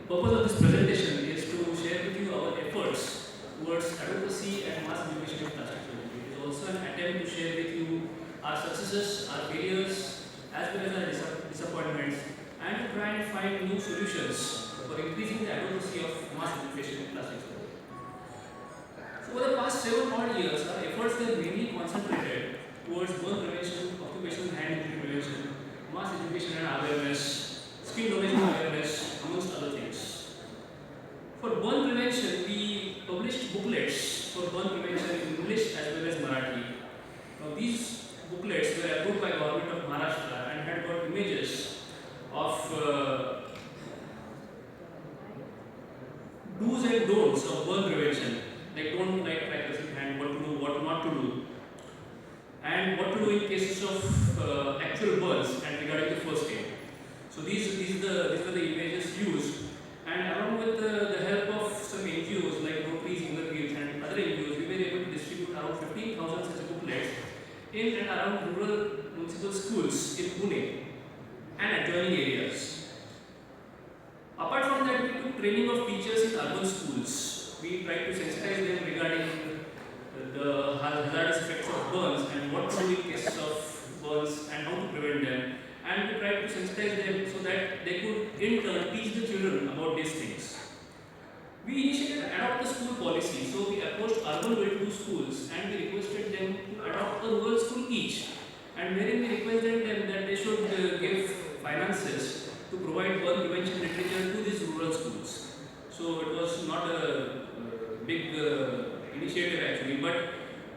purpose of this presentation is to share with you our efforts towards advocacy and mass education in plastic surgery. It is also an attempt to share with you our successes, our failures, as well as our disappointments, and to try and find new solutions for increasing the advocacy of mass education in plastic surgery. So, over the past 7 odd years, our efforts were mainly concentrated towards burn prevention, occupational hand injury prevention, mass education and awareness, skill knowledge and awareness, amongst other things. For burn prevention, we published booklets for burn prevention in English as well as Marathi. Now, these booklets were approved by Government of Maharashtra and had got images of do's and don'ts of burn prevention, like don't light crackers in hand, what to do, what not to do, and what to do in cases of actual burns and regarding the first aid. So these were the images used, and along with the help of some NGOs like Rotaries, Inner and other NGOs, we were able to distribute around 15,000 such booklets in and around rural municipal schools in Pune and adjoining areas. Apart from that, we took training of teachers in urban schools. We tried to sensitize them regarding the hazardous effects of burns and what to do in cases of burns and how to prevent them. And we tried to sensitize them so that they could in turn teach the children about these things. We initiated adopt the school policy, so we approached urban well-to-do schools and we requested them to adopt a rural school each, and wherein we requested them that they should give finances to provide burn prevention literature to these rural schools. So it was not a big initiative actually, but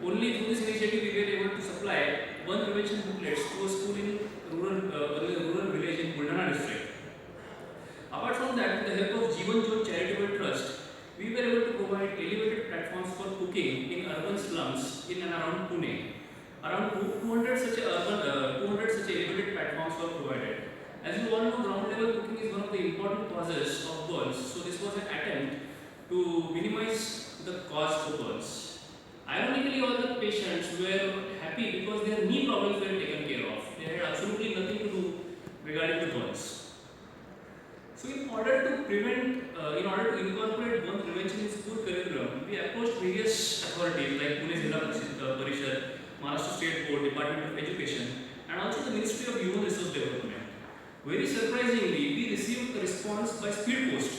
only through this initiative we were able to supply burn prevention booklets to a school in rural village in Buldana district. Apart from that, with the help of Jeevan Jyot Charitable Trust, we were able to provide elevated platforms for cooking in urban slums in and around Pune. Around 200 such elevated platforms were provided. As you all know, ground level cooking is one of the important causes of burns, so this was an attempt to minimize the cause of burns. Ironically, all the patients were happy because their knee problems were taken care of. They had absolutely nothing to do regarding the burns. So, in order to incorporate burn prevention in school curriculum, we approached various authorities like Pune Zilla Parishad, Maharashtra State Board, Department of Education, and also the Ministry of Human Resource Development. Very surprisingly, we received a response by speed post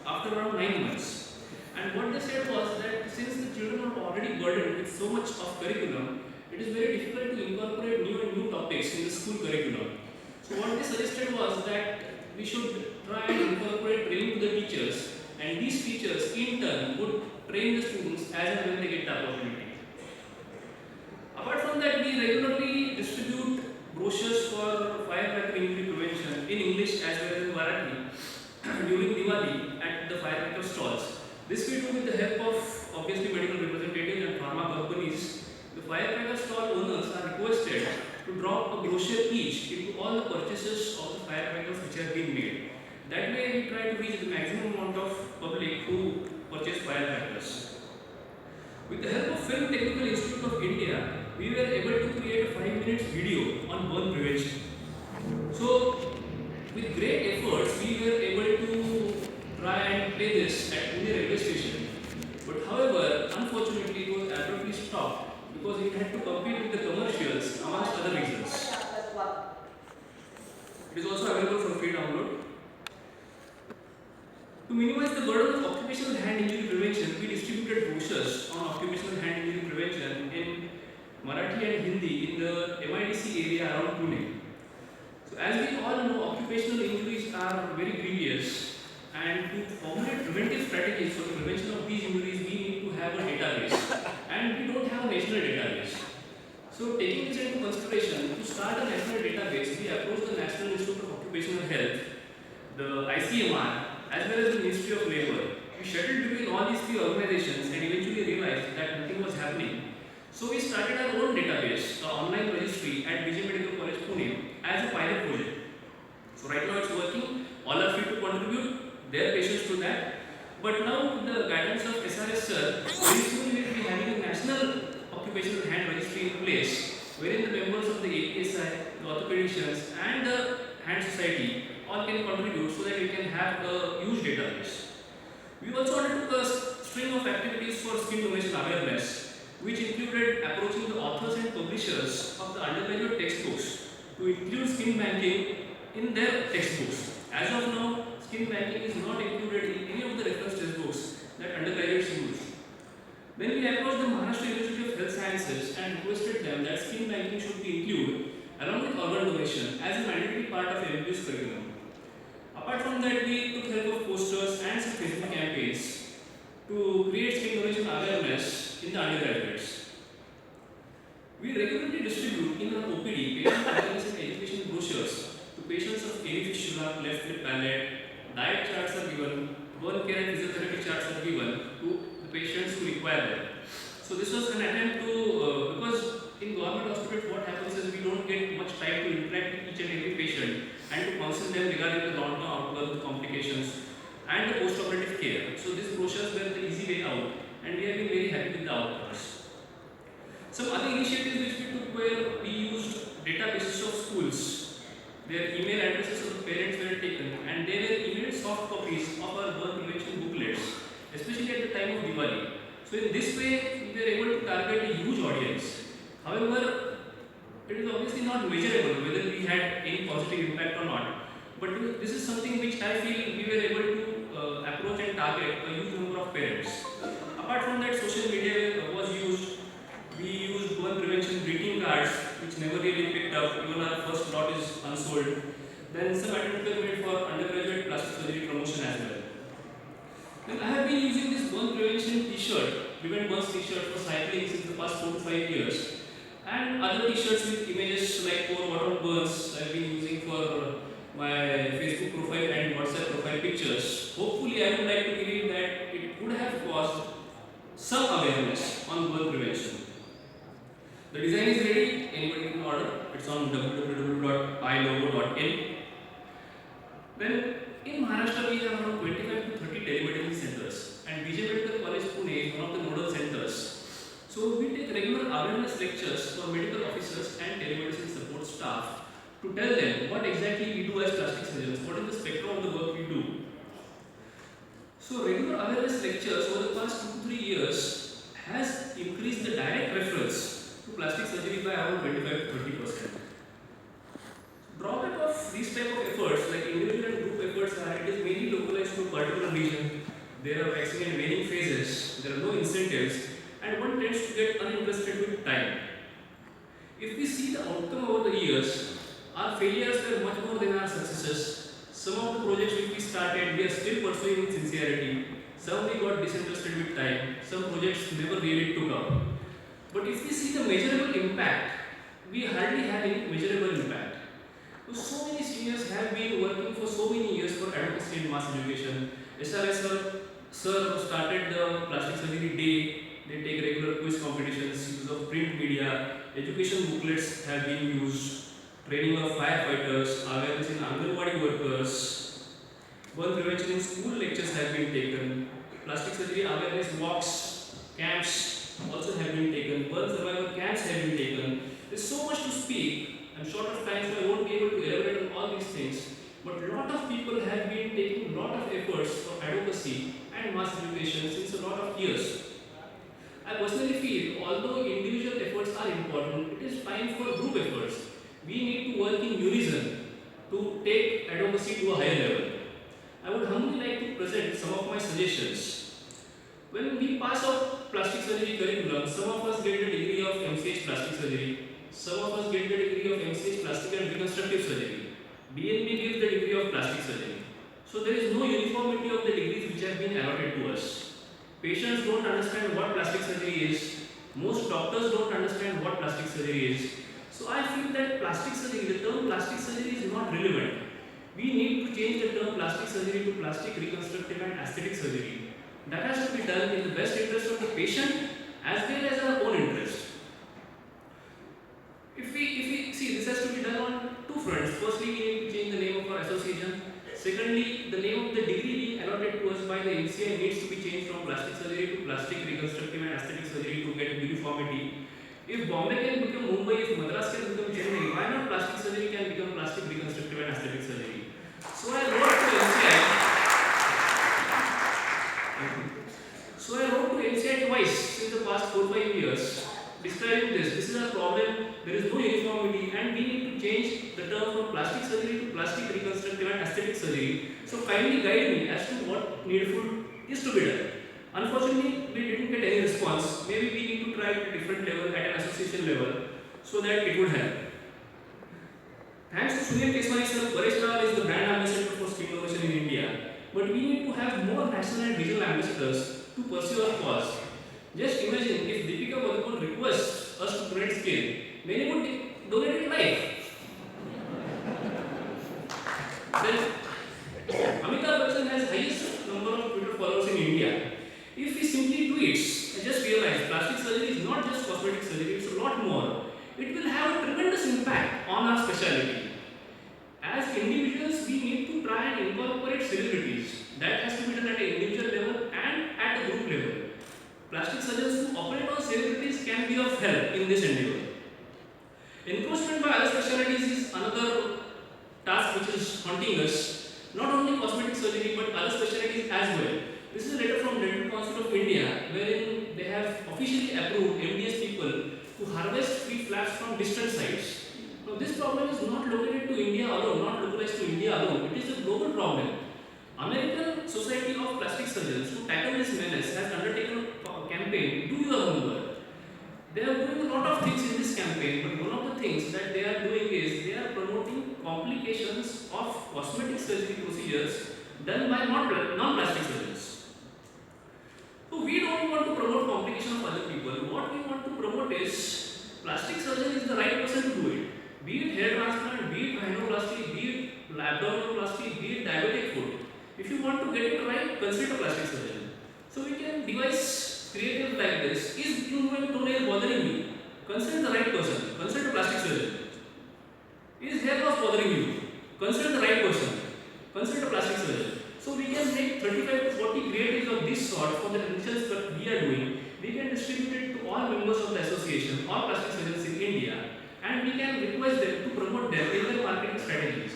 after around 9 months. And what they said was that since the children are already burdened with so much of curriculum, it is very difficult to incorporate new topics in the school curriculum. So what they suggested was that we should try and incorporate training to the teachers, and these teachers in turn would train the students as and when they get the opportunity. Apart from that, we regularly distribute brochures for firecracker injury prevention in English as well as in Marathi during Diwali at the firecracker stalls. This we do with the help of obviously medical representatives and pharma companies. The firecracker stall owners are requested to drop a brochure each into all the purchases of the firecrackers which have been made. That way we try to reach the maximum amount of public who purchase firecrackers. With the help of Film Technical Institute of India, we were able to create a 5-minute video on burn prevention. So, with great efforts, we were able to try and play this at Pune railway station. But however, unfortunately, it was abruptly stopped because it had to compete with the commercials amongst other reasons. It is also available for free download. To minimize the burden of occupational hand injury prevention, we distributed brochures on occupational hand injury prevention in Marathi and Hindi in the MIDC area around Pune. So as we all know, occupational injuries are very grievous, and to formulate preventive strategies for the prevention of these injuries, we need to have a database, and we don't have a national database. So taking this into consideration, to start a national database, we approached the National Institute of Occupational Health, the ICMR, as well as the Ministry of Labour. We scheduled between all these three organizations and eventually realized that nothing was happening. So we started our own database, the online registry at BJ Medical College Pune as a pilot project. So right now it's working, all are free to contribute their patients to that. But now with the guidance of SRS sir, very soon we will be having a national occupational hand registry in place, wherein the members of the APSI, the orthopedicians and the hand society all can contribute so that we can have a huge huge database. We also undertook a string of activities for skin donation awareness, which included approaching the authors and publishers of the undergraduate textbooks to include skin banking in their textbooks. As of now, skin banking is not included in any of the reference textbooks that undergraduates use. Then we approached the Maharashtra University of Health Sciences and requested them that skin banking should be included along with organ donation as a mandatory part of MBBS curriculum. Apart from that, we took help of posters and some Facebook campaigns to create skin donation awareness in the undergraduates. We regularly distribute in our OPD patient awareness and education brochures to patients of any fistula, left lip palate, diet charts are given, burn care and physiotherapy charts are given to the patients who require them. So this was an attempt to, because in government hospitals what happens is we don't get much time to interact with each and every patient and to counsel them regarding the long-term outcomes, the complications and the post-operative care. So these brochures were the easy way out and we have been very happy with the outcomes. Some other initiatives which we took were we used databases of schools. Their email addresses of the parents were taken and they were emailed soft copies of our burn prevention booklets, especially at the time of Diwali. So in this way, we were able to target a huge audience. However, it is obviously not measurable whether we had any positive impact or not. But this is something which I feel we were able to approach and target a huge number of parents. Apart from that, social media was used. We used burn prevention greeting cards, which never really picked up. Even our first lot is unsold. Then some attempts were made for undergraduate plastic surgery promotion as well. Then I have been using this burn prevention t-shirt, Prevent Burns t-shirt for cycling since the past 4 to 5 years. And other t-shirts with images like for water burns I have been using for my Facebook profile and WhatsApp profile pictures. Hopefully, I would like to believe that it would have caused some awareness on burn prevention. The design is ready, anybody can order. It's on www.ilogo.in. Then in Maharashtra we have around 25 to 30 telemedicine centers and BJ Medical College Pune is one of the nodal centers. So we take regular awareness lectures for medical officers and telemedicine support staff to tell them what exactly we do as plastic surgeons, what is the spectrum of the work we do. So regular awareness lectures over the past 2 to 3 years has increased the direct reference to plastic surgery by around 25 to 30%. Drawback of these type of efforts, like individual and group efforts, are it is mainly localized to a particular region. There are waxing and waning phases. There are no incentives, and one tends to get uninterested with time. If we see the outcome over the years, our failures were much more than our successes. Some of the projects which we started, we are still pursuing with sincerity. Some we got disinterested with time. Some projects never really took up. But if we see the measurable impact, we hardly have any measurable impact. So many seniors have been working for so many years for advocacy and mass education. SRS sir started the plastic surgery day. They take regular quiz competitions, use of print media, education booklets have been used, training of firefighters, awareness in Anganwadi workers, burn prevention in school lectures have been taken, plastic surgery awareness walks, camps also have been taken, burn survivor camps have been taken. There is so much to speak. I'm short of time, so I won't be able to elaborate on all these things. But a lot of people have been taking a lot of efforts for advocacy and mass education since a lot of years. I personally feel, although individual efforts are important, it is fine for group efforts. We need to work in unison to take advocacy to a higher level. I would humbly like to present some of my suggestions. When we pass out plastic surgery curriculum, some of us get the degree of MCH plastic surgery. Some of us get the degree of MCH plastic and reconstructive surgery. BNB gives the degree of plastic surgery. So there is no uniformity of the degrees which have been allotted to us. Patients don't understand what plastic surgery is. Most doctors don't understand what plastic surgery is. So I feel that plastic surgery, the term plastic surgery is not relevant. We need to change the term plastic surgery to plastic reconstructive and aesthetic surgery. That has to be done in the best interest of the patient as well as our own interest. If we see, this has to be done on two fronts. Firstly, we need to change the name of our association. Secondly, the name of the degree being allotted to us by the NCI needs to be changed from plastic surgery to plastic reconstructive and aesthetic surgery to get uniformity. If Bombay can become Mumbai, if Madras can become Chennai, why not plastic surgery can become plastic reconstructive and aesthetic surgery? So I wrote to NCI. guide me as to what needful is to be done. Unfortunately, we didn't get any response. Maybe we need to try at a different level, at an association level, so that it would help. Thanks to Sunil Keswani sir, Paresh Rawal is the brand ambassador for skin innovation in India. But we need to have more national and regional ambassadors to pursue our cause. Just imagine if Deepika Padukone requests us to donate skin, many would donate it live. Then Amitabh Bachchan has highest number of Twitter followers in India. If he simply tweets, I just realized plastic surgery is not just cosmetic surgery, it's a lot more. It will have a tremendous impact on our specialty. As individuals, we need to try and incorporate celebrities. That has to be done at an individual level and at a group level. Plastic surgeons who operate on celebrities can be of help in this endeavor. Encroachment by other specialties is another task which is haunting us. Not only cosmetic surgery but other specialties as well. This is a letter from Dental Council of India wherein they have officially approved MDS people to harvest free flaps from distant sites. Now this problem is not located to India alone, not localized to India alone. It is a global problem. American Society of Plastic Surgeons to tackle this menace has undertaken a campaign, Do Your Homework. They are doing a lot of things in this campaign, but one of the things that they are doing is they are promoting complications of cosmetic surgery procedures done by non-plastic surgeons. So we don't want to promote complications of other people. What we want to promote is plastic surgeon is the right person to do it. Be it hair transplant, be it rhinoplasty, be it abdominoplasty, be it diabetic foot. If you want to get it right, consider plastic surgeon. So we can devise creative like this. Is human toenail bothering you? Consider the right person. Consider plastic surgeon. Is hair loss bothering you? Consider the right person. Consider plastic surgeon. So we can make 35 to 40 creatives of this sort for the conditions that we are doing. We can distribute it to all members of the association, all plastic surgeons in India, and we can request them to promote them in their marketing strategies.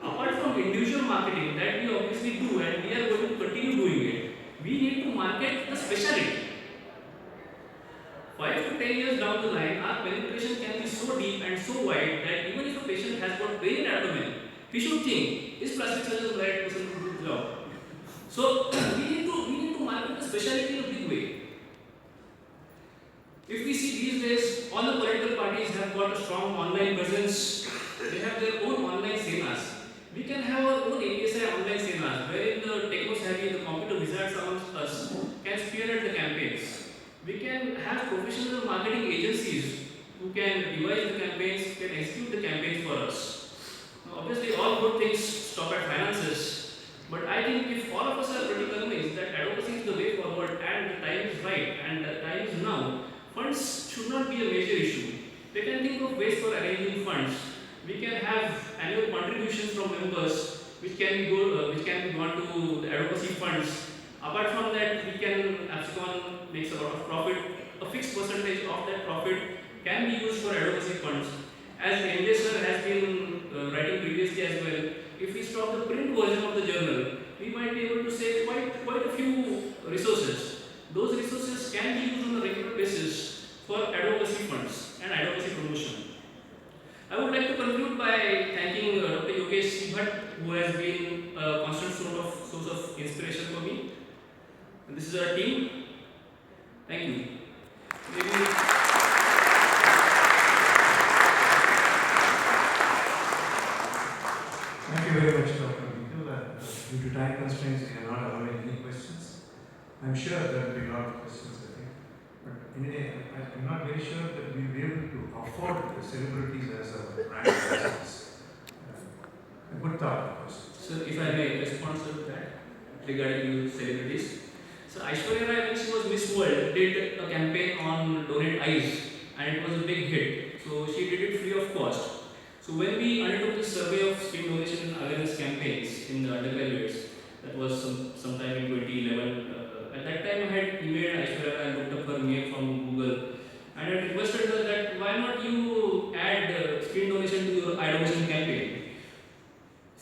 Apart from individual marketing that we obviously do and we are going to continue doing it, we need to market the specialty. 5 to 10 years down the line, our penetration can be so deep and so wide that even if a patient has got pain in abdomen, we should think, is plastic surgeon the right person to do the job? So we need to market the specialty in a big way. If we see these days, all the political parties have got a strong online presence. They have their own online senas. We can have our own APSI online senas, wherein the techno-savvy, the computer wizards amongst us can spearhead the campaigns. We can have professional marketing agencies who can devise the campaigns, can execute the campaigns for us. Now, obviously, all good things stop at finances, but I think if all of us are pretty convinced that advocacy is the way forward and the time is right and the time is now, funds should not be a major issue. They can think of ways for arranging funds. We can have annual contributions from members which can be gone to the advocacy funds. Apart from that, we can, Abscon makes a lot of profit. A fixed percentage of that profit can be used for advocacy funds. As MJ sir has been writing previously as well, if we stop the print version of the journal, we might be able to save quite a few resources. Those resources can be used on a regular basis for advocacy funds and advocacy promotion. I would like to conclude by thanking Dr. Yogesh Bhatt, who has been a constant source of inspiration for me. And this is our team. Thank you. Thank you very much, Dr. Nikhil. Due to time constraints, we are not allowing any questions. I'm sure there will be a lot of questions, I think. But anyway, I'm not very sure that we'll be able to afford the celebrities as a brand license. A good thought, of course. So, if I may respond to that regarding the celebrities. So, Aishwarya Rai, when she was Miss World, did a campaign on donate eyes, and it was a big hit. So, she did it free of cost. So, when we undertook this survey of skin donation awareness campaigns in the undergraduates, that was sometime in 2011. At that time, I had emailed Aishwarya and looked up her name from Google, and I requested her that why not you add skin donation to your eye donation campaign.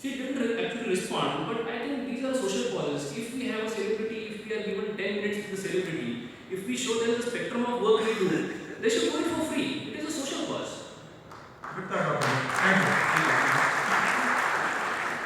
She didn't actually respond, but I think these are social causes. If we have a celebrity, if we are given 10 minutes to the celebrity, if we show them the spectrum of work we do, they should do it for free. It is a social cause. Good thought,